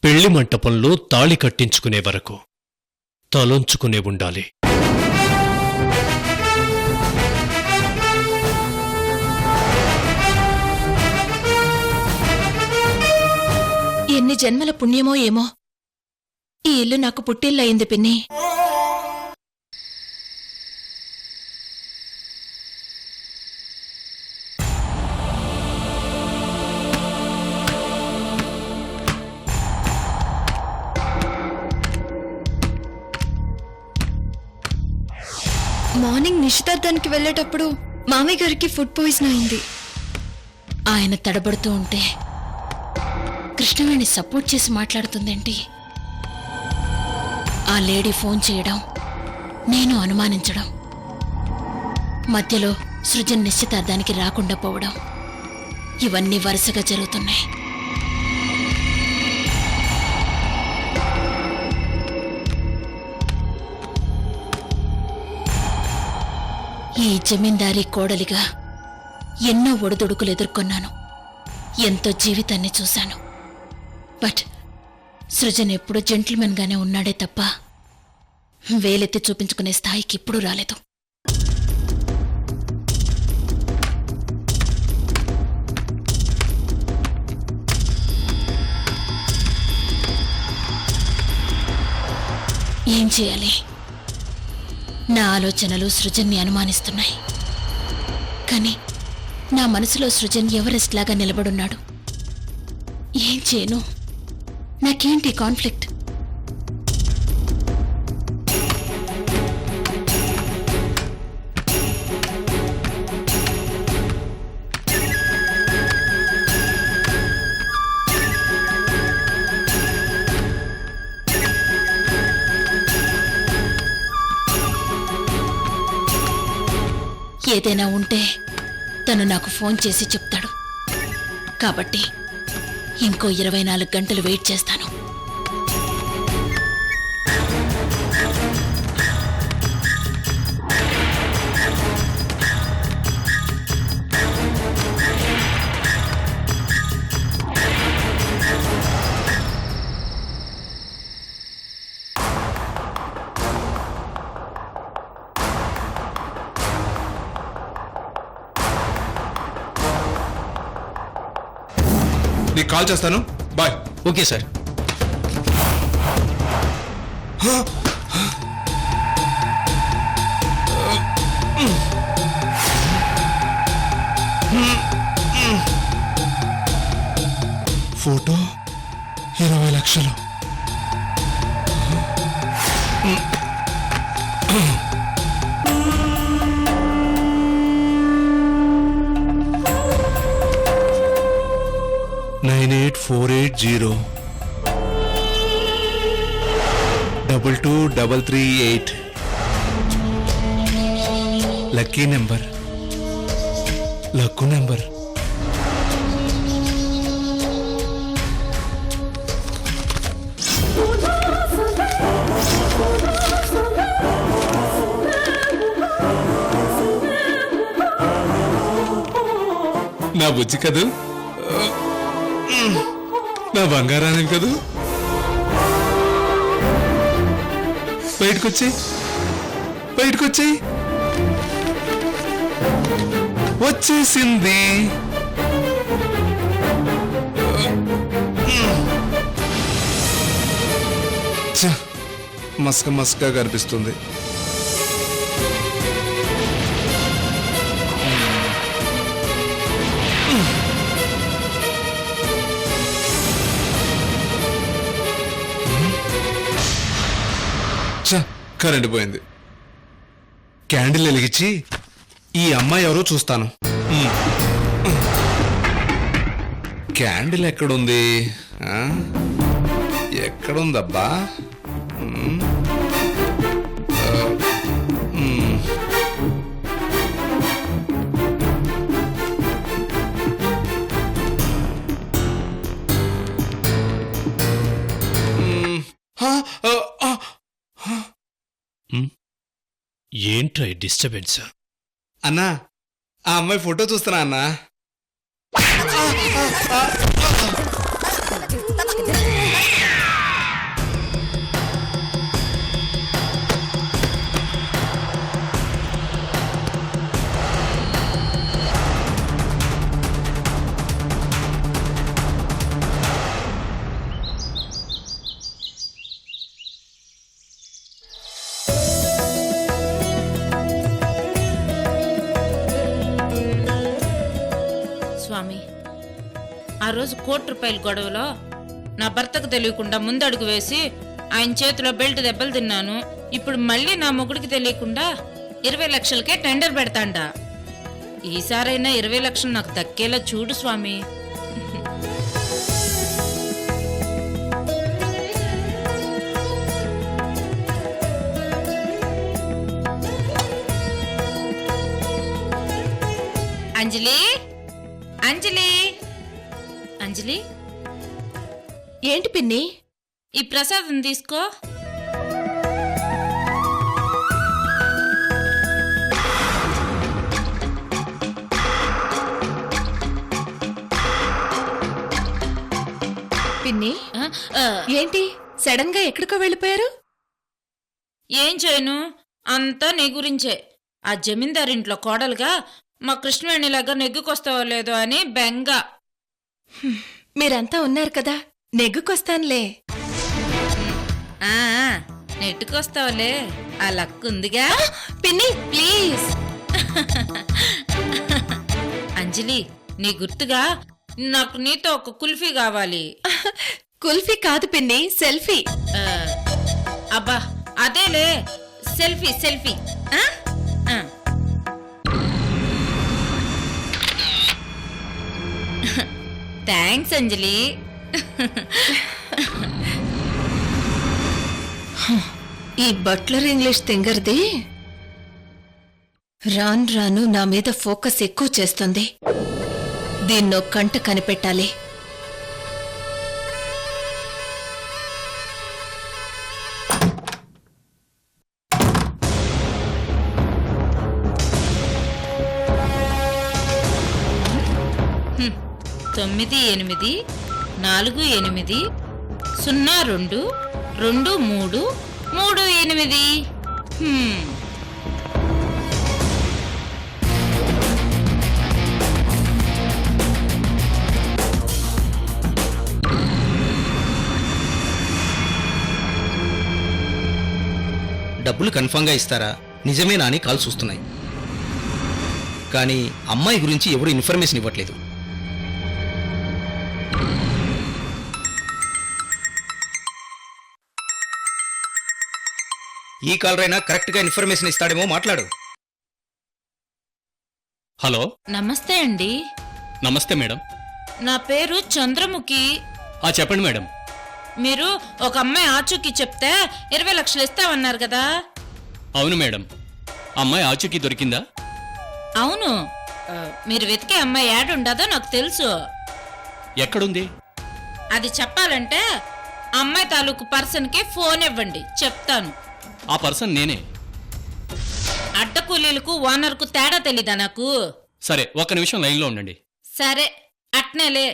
పెళ్లి మంటపంలో తాళి కట్టించుకునే వరకు తలొంచుకునే ఉండాలి. ఎన్ని జన్మల పుణ్యమో ఏమో ఈ ఇల్లు నాకు పుట్టిల్లయింది పిన్ని. మార్నింగ్ నిశ్చితార్థానికి వెళ్లేటప్పుడు మామయ్య గారికి ఫుడ్ పాయిజన్ అయింది. ఆయన తడబడుతూ ఉంటే కృష్ణవేణి సపోర్ట్ చేసి మాట్లాడుతుందేంటి? ఆ లేడీ ఫోన్ చేయడం, నేను అనుమానించడం, మధ్యలో సృజన్ నిశ్చితార్థానికి రాకుండా పోవడం, ఇవన్నీ వరుసగా జరుగుతున్నాయి. ఈ జమీందారీ కోడలిగా ఎన్నో ఒడిదుడుకులు ఎదుర్కొన్నాను, ఎంతో జీవితాన్ని చూశాను. బట్ సృజన్ ఎప్పుడూ జెంటిల్మెన్ గానే ఉన్నాడే తప్ప వేలెత్తి చూపించుకునే స్థాయికి ఎప్పుడూ రాలేదు. ఏం చేయాలి? నా ఆలోచనలు సృజన్ని అనుమానిస్తున్నాయి. కానీ నా మనసులో సృజన్ ఎవరెస్ట్ లాగా నిలబడున్నాడు. ఏం చేయను? నాకేంటి కాన్ఫ్లిక్ట్? ఏదైనా ఉంటే తను నాకు ఫోన్ చేసి చెప్తాడు. కాబట్టి ఇంకో 24 గంటలు వెయిట్ చేస్తాను. నీకు కాల్ చేస్తాను. బాయ్. Okay sir. ఫోటో 20 లక్షలు. (9848 223338) లక్కీ నెంబర్. Luck number. నా బుజ్జి కదూ, నా బంగారాన్ని కదూ. బయటకొచ్చేయి, బయటకొచ్చేయి. వచ్చేసింది. మస్క మస్కా కనిపిస్తుంది. కరెంట్ పోయింది. క్యాండిల్ వెలిగించి ఈ అమ్మాయి ఎవరో చూస్తాను. క్యాండిల్ ఎక్కడుంది? ఎక్కడుందబ్బా? ఏంట్రా డిస్టర్బెన్స్? అన్నా, ఆ అమ్మాయి ఫోటో చూస్తున్నా అన్నా. ఆ రోజు ₹1,00,00,000 గొడవలో నా భర్తకు తెలియకుండా ముందడుగు వేసి ఆయన చేతిలో బెల్ట్ దెబ్బలు తిన్నాను. ఇప్పుడు మళ్ళీ నా మొగుడికి తెలియకుండా 20 లక్షలకే టెండర్ పెడతాండా. ఈసారైనా 20 లక్షలు నాకు దక్కేలా చూడు స్వామి. అంజలి, అంజలి, అంజలి, ఏంటి పిన్ని? ఈ ప్రసాదం తీసుకో. పిన్ని ఆ, ఆ, ఏంటి సడన్ గా ఎక్కడికో వెళ్ళిపోయారు? ఏం చేయను, అంతా నీ గురించే. ఆ జమీందారింట్లో కోడలుగా మా కృష్ణవేణిలాగా నెగ్గుకొస్తావో లేదో అని బెంగ. మీరంతా ఉన్నారు కదా, నెగ్గుకొస్తానులే. ఆ, నెట్టుకొస్తావులే, ఆ లక్ ఉందిగా. పిన్ని ప్లీజ్. అంజలి, నీ గుర్తుగా నాకు నీతో ఒక కుల్ఫీ కావాలి. కుల్ఫీ కాదు పిన్ని, సెల్ఫీ. ఆ, అబ్బా అదేలే, సెల్ఫీ సెల్ఫీ. ఆ? ఆ. థ్యాంక్స్ అంజలి. ఈ బట్లర్ ఇంగ్లీష్ తింగర్ది రాను రాను నా మీద ఫోకస్ ఎక్కువ చేస్తుంది. దీన్నో కంట కనిపెట్టాలి. హ్మ్. 9848022338. డబ్బులు కన్ఫామ్గా ఇస్తారా, నిజమేనా అని కాల్స్ వస్తున్నాయి. కానీ అమ్మాయి గురించి ఎవరు ఇన్ఫర్మేషన్ ఇవ్వట్లేదు. ఈ కాలర్ అయినా కరెక్ట్గా ఇన్ఫర్మేషన్ ఇస్తాడేమో, మాట్లాడు. హలో, నమస్తే అండి. నమస్తే మేడం. నా పేరు చంద్రముఖి. చెప్పండి మేడం. మీరు ఒక అమ్మాయి ఆచూకీ చెప్తే 20 లక్షలు ఇస్తామన్నారు కదా. అవును మేడం. అమ్మాయి ఆచూకీ దొరికిందా? అవును. మీరు వెతికే అమ్మాయి యాడ్ ఉండదో నాకు తెలుసు. ఎక్కడుంది? అది చెప్పాలంటే అమ్మాయి తాలూకు పర్సన్కి ఫోన్ ఇవ్వండి, చెప్తాను. ఆ పర్సన్ నేనే. అడ్డకూలీలకు ఓనర్కు తేడా తెలీదా నాకు? సరే, ఒక్క నిమిషం లైన్లో ఉండండి. సరే, అట్నేలే.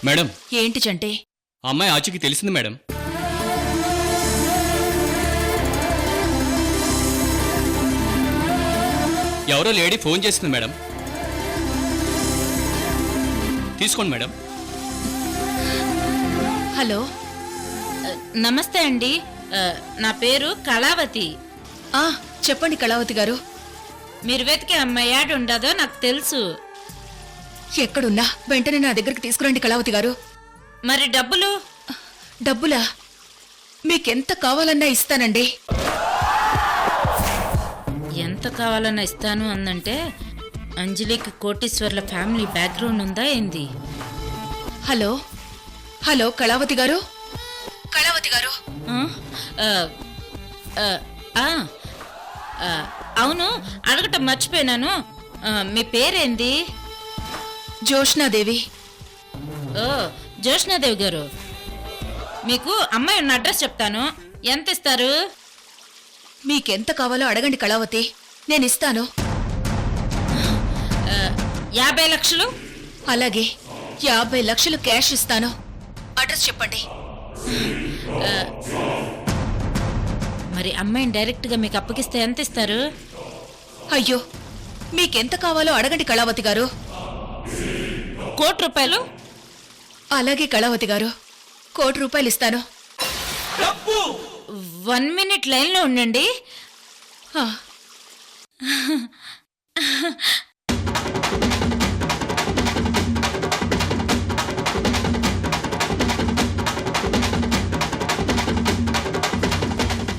మేడం, ఏంటి చంటే? ఆ అమ్మాయి ఆచూకీ తెలిసింది మేడం. ఎవరో లేడీ ఫోన్ చేసింది మేడం. తీసుకోండి మేడం. హలో, నమస్తే అండి. నా పేరు కళావతి. చెప్పండి కళావతి గారు. మీరు వెతికే అమ్మాయి యాడ్ ఉండదో నాకు తెలుసు. ఎక్కడున్నా వెంటనే నా దగ్గరికి తీసుకురండి కళావతి గారు. మరి డబ్బులు? డబ్బులా? మీకెంత కావాలన్నా ఇస్తానండి. ఎంత కావాలన్నా ఇస్తాను అందంటే అంజలికి కోటీశ్వర్ల ఫ్యామిలీ బ్యాక్గ్రౌండ్ ఉందా ఏంది? హలో హలో కళావతి గారు, కళావతి గారు. అవును, అడగటం మర్చిపోయినాను. మీ పేరేంది? జోష్నాదేవి. ఓ, జోష్నాదేవి గారు, మీకు అమ్మాయి ఉన్న అడ్రస్ చెప్తాను. ఎంత ఇస్తారు? మీకెంత కావాలో అడగండి కళావతి, నేను ఇస్తాను. 50 లక్షలు. అలాగే 50 లక్షలు క్యాష్ ఇస్తాను. అడ్రస్ చెప్పండి. మరి అమ్మాయిని డైరెక్ట్గా మీకు అప్పగిస్తే ఎంత ఇస్తారు? అయ్యో, మీకెంత కావాలో అడగండి కళావతి గారు. ₹1,00,00,000. అలాగే కళావతి గారు, ₹1,00,00,000 ఇస్తాను. 1 మినిట్ లైన్లో ఉండండి.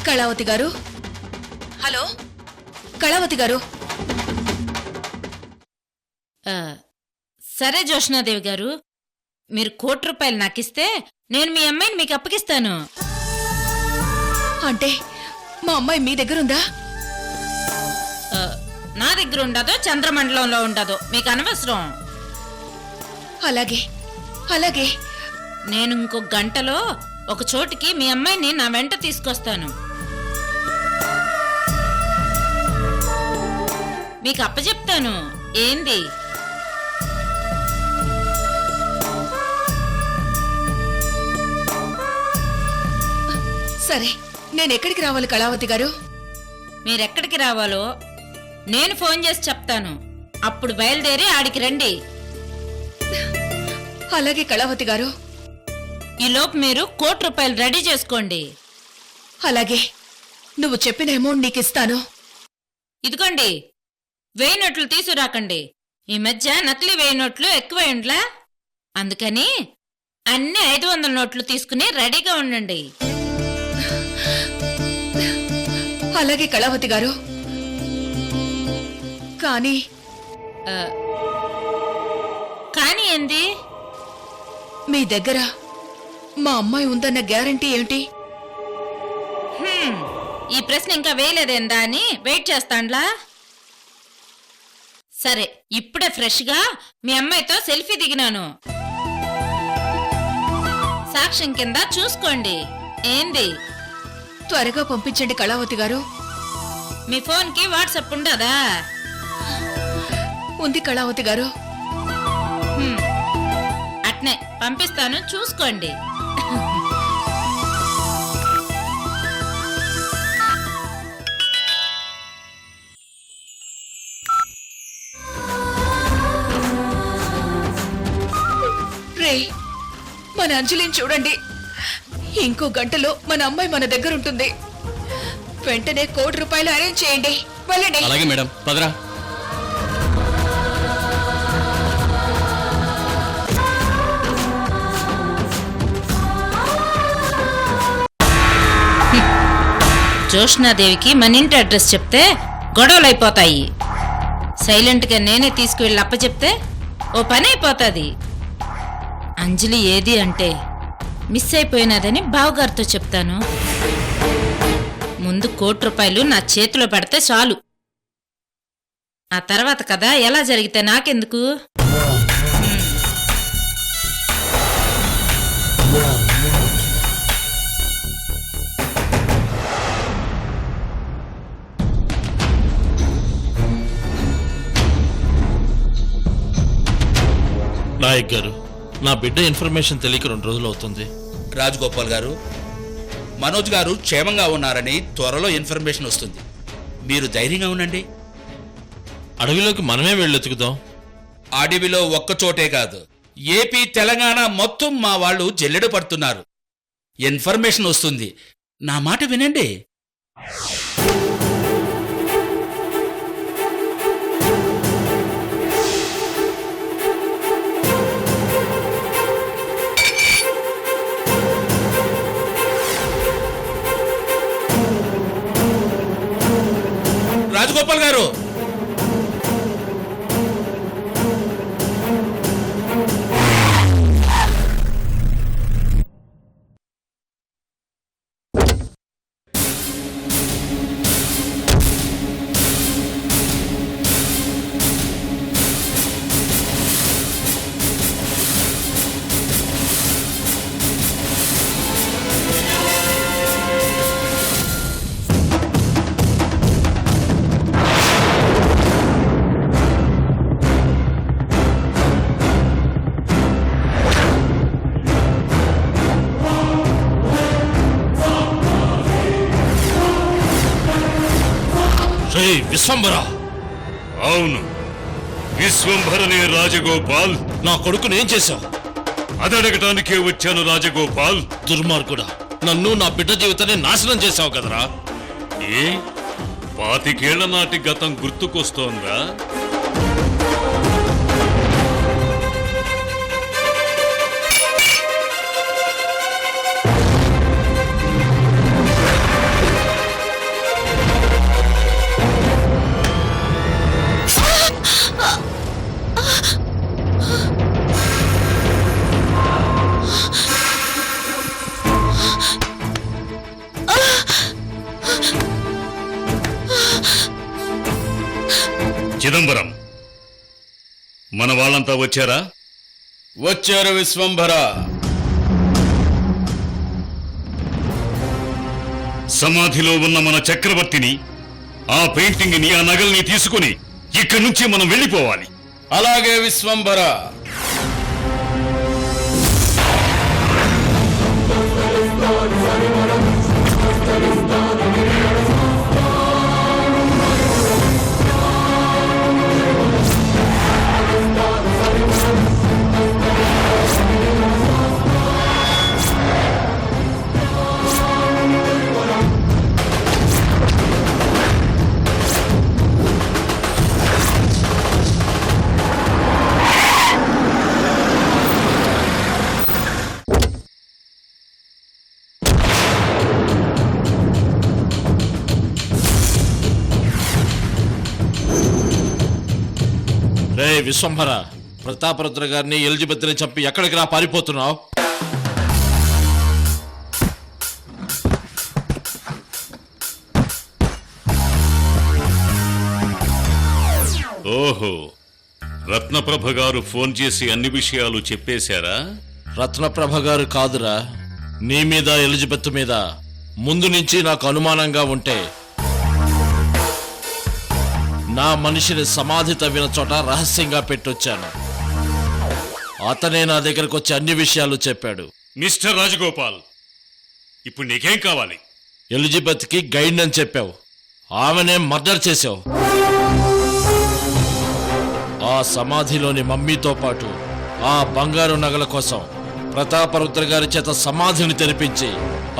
కళావతి గారు, హలో కళావతి గారు. సరే జోష్నాదేవి గారు, మీరు ₹1,00,00,000 నాకిస్తే నేను మీ అమ్మాయిని మీకు అప్పగిస్తాను. అంటే మా అమ్మాయి మీ దగ్గర ఉందా? నా దగ్గర ఉండదో చంద్రమండలంలో ఉండదో మీకు అనవసరం. అలాగే అలాగే. నేను ఇంకో గంటలో ఒక చోటికి మీ అమ్మాయిని నా వెంట తీసుకొస్తాను. మీకు అప్పచెప్తాను. ఏంది? సరే, నేను ఎక్కడికి రావాలి కళావతి గారు? మీరెక్కడికి రావాలో నేను ఫోన్ చేసి చెప్తాను. అప్పుడు బయలుదేరి ఆడికి రండి. అలాగే కళావతి గారు. ఈలోపు మీరు ₹1,00,00,000 రెడీ చేసుకోండి. అలాగే, నువ్వు చెప్పిన అమౌంట్ నీకు ఇస్తాను. ఇదిగోండి, 1000 నోట్లు తీసుకురాకండి. ఈ మధ్య నకిలీ 1000 నోట్లు ఎక్కువైండ్లా, అందుకని అన్ని 500 నోట్లు తీసుకుని రెడీగా ఉండండి. అలాగే కళావతి గారు. కానీ కానీ ఏంది? మీ దగ్గర మా అమ్మాయి ఉందన్న గ్యారంటీ ఏమిటి? ఈ ప్రశ్న ఇంకా వేయలేదేందా అని వెయిట్ చేస్తాండ్లా? సరే, ఇప్పుడే ఫ్రెష్గా మీ అమ్మాయితో సెల్ఫీ దిగినాను. సాక్ష్యం కింద చూసుకోండి. ఏంది? త్వరగా పంపించండి కళావతి గారు. మీ ఫోన్కి వాట్సాప్ ఉండదా? ఉంది కళావతి గారు. అట్నే పంపిస్తాను, చూసుకోండి. రే, మన అంజలిని చూడండి. ఇంకో గంటలో మన అమ్మాయి మన దగ్గర ఉంటుంది. వెంటనే ₹1,00,00,000 అరేంజ్ చేయండి. వెళ్ళండి. అలాగే మేడం, పదరా. జోష్నాదేవికి మన ఇంటి అడ్రస్ చెప్తే గొడవలు అయిపోతాయి. సైలెంట్గా నేనే తీసుకువెళ్ళి అప్పచెప్తే ఓ పని అయిపోతుంది. అంజలి ఏది అంటే మిస్ అయిపోయినదని బావగారితో చెప్తాను. ముందు ₹1,00,00,000 నా చేతిలో పెడితే చాలు. ఆ తర్వాత కదా ఎలా జరిగితే నాకెందుకు? నాయక్ గారు, నా బిడ్డ ఇన్ఫర్మేషన్ తెలియక 2 రోజులు అవుతుంది. రాజగోపాల్ గారు, మనోజ్ గారు క్షేమంగా ఉన్నారని త్వరలో ఇన్ఫర్మేషన్ వస్తుంది. మీరు ధైర్యంగా ఉండండి. అడవిలోకి మనమే వెళ్ళెతుకుదాం. అడవిలో ఒక్కచోటే కాదు, ఏపీ తెలంగాణ మొత్తం మా వాళ్ళు జల్లెడ పడుతున్నారు. ఇన్ఫర్మేషన్ వస్తుంది. నా మాట వినండి. రాజగోపాల్ గారు, విశ్వంభర. అవును, విశ్వంభరనే రాజగోపాల్. నా కొడుకుని ఏం చేశావు? అదడగటానికే వచ్చాను రాజగోపాల్. దుర్మార్గుడా, నన్ను నా బిడ్డ జీవితాన్ని నాశనం చేశావు కదరా. ఏ 25 ఏళ్ల నాటి గతం గుర్తుకొస్తోందా? చిదంబరం, మన వాళ్ళంతా వచ్చారా? వచ్చారు విశ్వంభర. సమాధిలో ఉన్న మన చక్రవర్తిని, ఆ పెయింటింగ్ని, ఆ నగల్ని తీసుకుని ఇక్కడి నుంచి మనం వెళ్ళిపోవాలి. అలాగే విశ్వంభర. రే విశ్వంభర, ప్రతాపరుద్ర గారిని ఎలిజబెత్ని చంపి ఎక్కడికి రా పారిపోతున్నావు? ఓహో, రత్నప్రభ గారు ఫోన్ చేసి అన్ని విషయాలు చెప్పేశారా? రత్నప్రభ గారు కాదురా, నీ మీద ఎలిజబెత్ మీద ముందు నుంచి నాకు అనుమానంగా ఉంటే నా మనిషిని సమాధి తవ్విన చోట రహస్యంగా పెట్టొచ్చాను. అతనే నా దగ్గరకు వచ్చి అన్ని విషయాలు చెప్పాడు. మిస్టర్ రాజగోపాల్, ఇప్పుడు నీకేం కావాలి? ఎలిజబెత్కి గైడ్ అని చెప్పావు, ఆమెనే మర్డర్ చేశావు. ఆ సమాధిలోని మమ్మీతో పాటు ఆ బంగారు నగల కోసం ప్రతాపరుద్ర గారి చేత సమాధిని తెరిపించి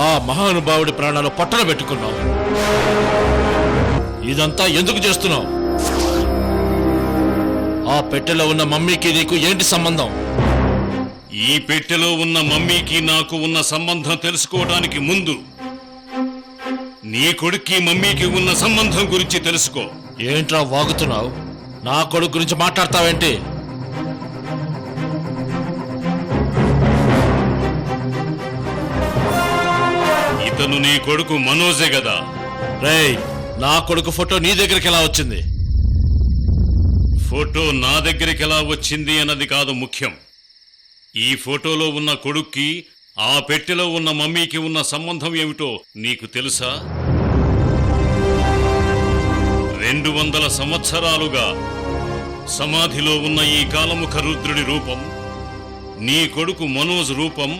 ఆ మహానుభావుడి ప్రాణాలు పట్టణ పెట్టుకున్నావు. ఇదంతా ఎందుకు చేస్తున్నావు? ఆ పెట్టెలో ఉన్న మమ్మీకి నీకు ఏంటి సంబంధం? ఈ పెట్టెలో ఉన్న మమ్మీకి నాకు ఉన్న సంబంధం తెలుసుకోవడానికి ముందు నీ కొడుక్కి మమ్మీకి ఉన్న సంబంధం గురించి తెలుసుకో. ఏంట్రా వాగుతున్నావు? నా కొడుకు గురించి మాట్లాడతావేంటి? ఇతను నీ కొడుకు మనోజే కదా? రేయ్, నా కొడుకు ఫోటో నీ దగ్గరికి ఎలా వచ్చింది? ఫోటో నా దగ్గరికి ఎలా వచ్చింది అన్నది కాదు ముఖ్యం. ఈ ఫోటోలో ఉన్న కొడుక్కి ఆ పెట్టెలో ఉన్న మమ్మీకి ఉన్న సంబంధం ఏమిటో నీకు తెలుసా? 200 సంవత్సరాలుగా సమాధిలో ఉన్న ఈ కాలముఖ రుద్రుడి రూపం, నీ కొడుకు మనోజ్ రూపం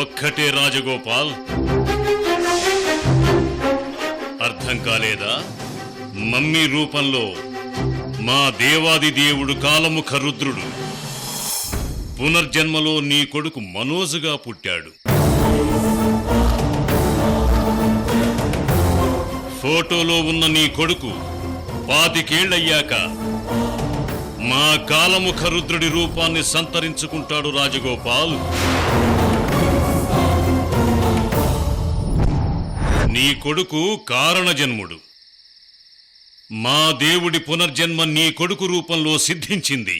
ఒక్కటే రాజగోపాల్. అర్థం కాలేదా? మమ్మీ రూపంలో మా దేవాది దేవుడు కాలముఖ రుద్రుడు పునర్జన్మలో నీ కొడుకు మనోజుగా పుట్టాడు. ఫోటోలో ఉన్న నీ కొడుకు 25 ఏళ్లయ్యాక మా కాలముఖ రుద్రుడి రూపాన్ని సంతరించుకుంటాడు రాజగోపాల్. నీ కొడుకు కారణజన్ముడు. మా దేవుడి పునర్జన్మ నీ కొడుకు రూపంలో సిద్ధించింది.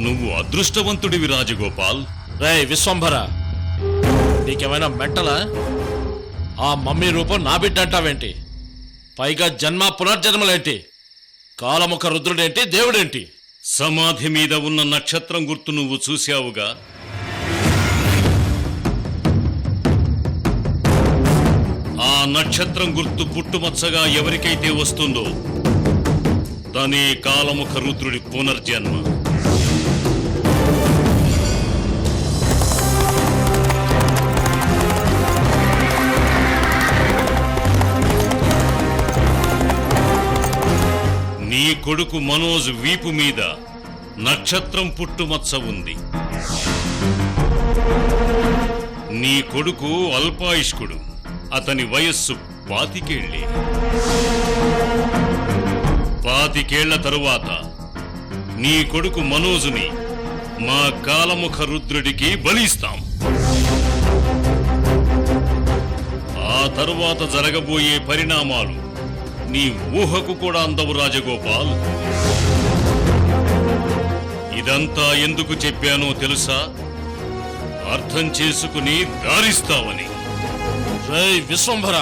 నువ్వు అదృష్టవంతుడివి రాజగోపాల్. రేయ్ విశ్వంభర, నీకేమైనా మెంటలా? ఆ మమ్మీ రూపం నా బిడ్డ అంటావేంటి? పైగా జన్మ పునర్జన్మలేంటి? కాలముఖ రుద్రుడేంటి, దేవుడేంటి? సమాధి మీద ఉన్న నక్షత్రం గుర్తు నువ్వు చూశావుగా? ఆ నక్షత్రం గుర్తు పుట్టుమచ్చగా ఎవరికైతే వస్తుందో దాని కాలముఖ రుద్రుడి పునర్జన్మ. నీ కొడుకు మనోజ్ వీపు మీద నక్షత్రం పుట్టుమచ్చ ఉంది. నీ కొడుకు అల్పాయుష్కుడు. అతని వయస్సు 25 ఏళ్లే. 25 ఏళ్ల తరువాత నీ కొడుకు మనోజుని మా కాలముఖ రుద్రుడికి బలిస్తాం. ఆ తరువాత జరగబోయే పరిణామాలు నీ ఊహకు కూడా అందవు రాజగోపాల్. ఇదంతా ఎందుకు చెప్పానో తెలుసా? అర్థం చేసుకుని దారిస్తావని. రేయ్ విశ్వంభర,